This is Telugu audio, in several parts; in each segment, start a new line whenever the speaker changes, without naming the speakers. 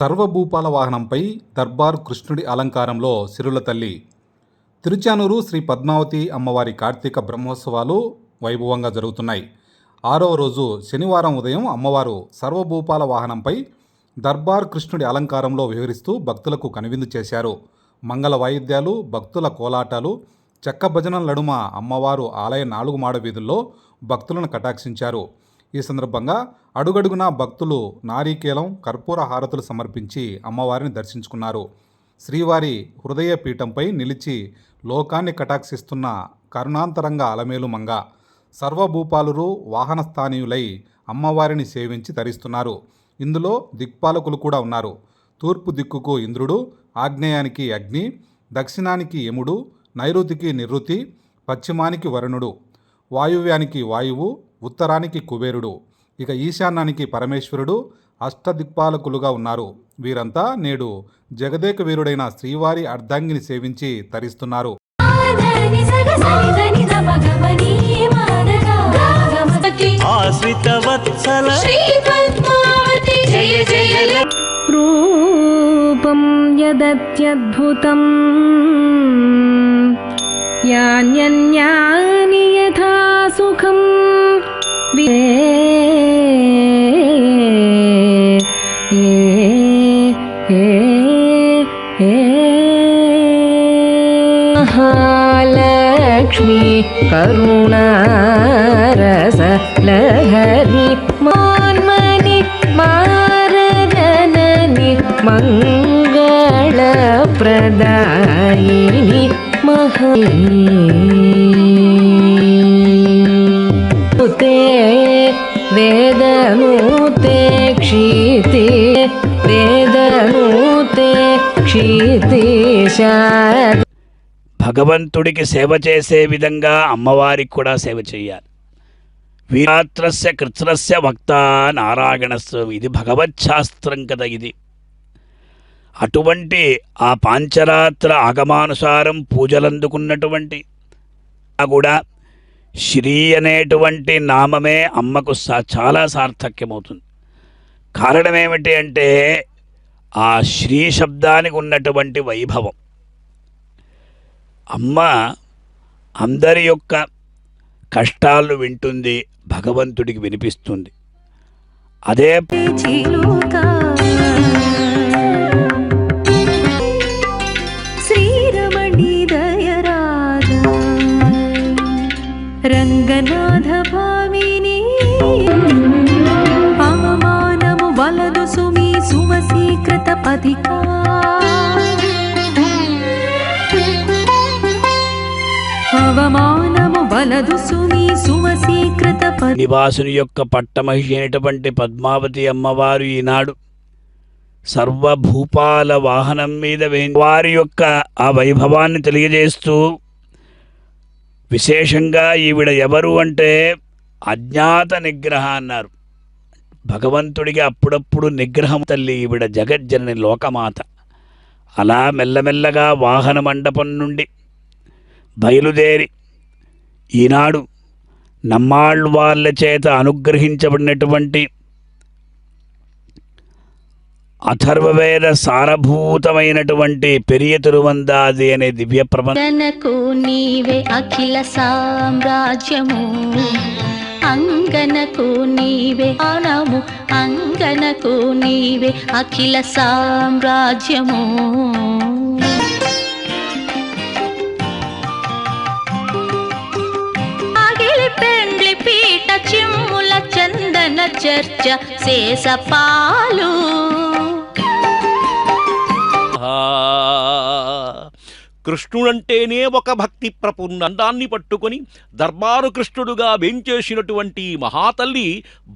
సర్వభూపాల వాహనంపై దర్బార్ కృష్ణుడి అలంకారంలో సిరుల తల్లి. తిరుచానూరు శ్రీ పద్మావతి అమ్మవారి కార్తీక బ్రహ్మోత్సవాలు వైభవంగా జరుగుతున్నాయి. 6వ రోజు శనివారం ఉదయం అమ్మవారు సర్వభూపాల వాహనంపై దర్బార్ కృష్ణుడి అలంకారంలో విహరిస్తూ భక్తులకు కనువిందు చేశారు. మంగళ వాయిద్యాలు, భక్తుల కోలాటాలు, చెక్క భజనల నడుమ అమ్మవారు ఆలయ 4 మాడ వీధుల్లో భక్తులను కటాక్షించారు. ఈ సందర్భంగా అడుగడుగునా భక్తులు నారీకేలం, కర్పూర హారతులు సమర్పించి అమ్మవారిని దర్శించుకున్నారు. శ్రీవారి హృదయ పీఠంపై నిలిచి లోకాన్ని కటాక్షిస్తున్న కరుణాంతరంగ అలమేలు మంగ సర్వభూపాలురు వాహన స్థానీయులై అమ్మవారిని సేవించి తరిస్తున్నారు. ఇందులో దిక్పాలకులు కూడా ఉన్నారు. తూర్పు దిక్కుకు ఇంద్రుడు, ఆగ్నేయానికి అగ్ని, దక్షిణానికి యముడు, నైరుతికి నిరుతి, పశ్చిమానికి వరుణుడు, వాయువ్యానికి వాయువు, ఉత్తరానికి కుబేరుడు, ఇక ఈశాన్యానికి పరమేశ్వరుడు అష్టదిక్పాలకులుగా ఉన్నారు. వీరంతా నేడు జగదేక వీరుడైన శ్రీవారి అర్ధాంగిని సేవించి తరిస్తున్నారు.
రూపం యదత్యద్భుతం యాన్యన్యాని యథా సుఖం మహాలక్ష్మి కరుణారస లహరి మాన్మని మారజనని మంగళ ప్రదాయిని మహతే వేదనూతే క్షితి వేదనూతే క్షితిశ.
భగవంతుడికి సేవ చేసే విధంగా అమ్మవారికి కూడా సేవ చేయాలి. వీరాత్రస్య కృత్స్నస్య వక్త నారాయణస్య, ఇది భగవచ్ఛాస్త్రం కదా. ఇది అటువంటి ఆ పాంచరాత్ర ఆగమానుసారం పూజలందుకున్నటువంటి కూడా శ్రీ అనేటువంటి నామమే అమ్మకు చాలా సార్థక్యమవుతుంది. కారణం ఏమిటి అంటే ఆ శ్రీ శబ్దానికి ఉన్నటువంటి వైభవం. అమ్మ అందరి యొక్క కష్టాలు వింటుంది, భగవంతుడికి వినిపిస్తుంది. అదే
రంగనాథ భామిని అవమానము వలదు సుమి సువసీకృత పథికా అవమానము వలదు సుమి సువసీకృత
నివాసుని యొక్క పట్టమహిషి అయినటువంటి పద్మావతి అమ్మవారు ఈనాడు సర్వభూపాల వాహనం మీద వారి యొక్క ఆ వైభవాన్ని తెలియజేస్తూ, విశేషంగా ఈవిడ ఎవరు అంటే అజ్ఞాత నిగ్రహ అన్నారు. భగవంతుడికి అప్పుడప్పుడు నిగ్రహం తల్లి ఈవిడ, జగజ్జనని లోకమాత. అలా మెల్లమెల్లగా వాహన మండపం నుండి బయలుదేరి ఈనాడు నమ్మాళ్ళ చేత అనుగ్రహించబడినటువంటి అథర్వవేద సారభూతమైనటువంటి పెరియ తిరువందాది అనే దివ్య
ప్రబంధనకు నీవే అఖిల సామ్రాజ్యము, అంగనకు నీవే ఆనము, అంగనకు నీవే అఖిల సామ్రాజ్యము. అగిలి పెండ్లి పీట చిమ్ముల చందన చర్చ శేషపాలు.
కృష్ణుడంటేనే ఒక భక్తి ప్రపున్నందాన్ని పట్టుకొని దర్బారు కృష్ణుడుగా వేంచేసినటువంటి మహాతల్లి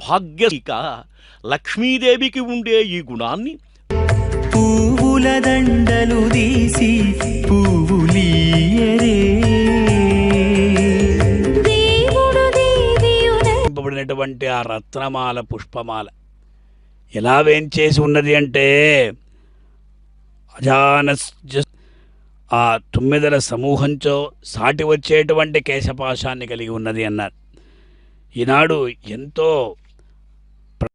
భాగ్యశిక లక్ష్మీదేవికి ఉండే ఈ గుణాన్ని
పువ్వుల దండలు తీసి పువ్వులీయరే
దేవుడు ఆ రత్నమాల పుష్పమాల ఎలా వేంచేసి ఉన్నది అంటే అజానస్ ఆ 9 సమూహంతో సాటి వచ్చేటువంటి కేశపాశాన్ని కలిగి ఉన్నది అన్నారు. ఈనాడు ఎంతో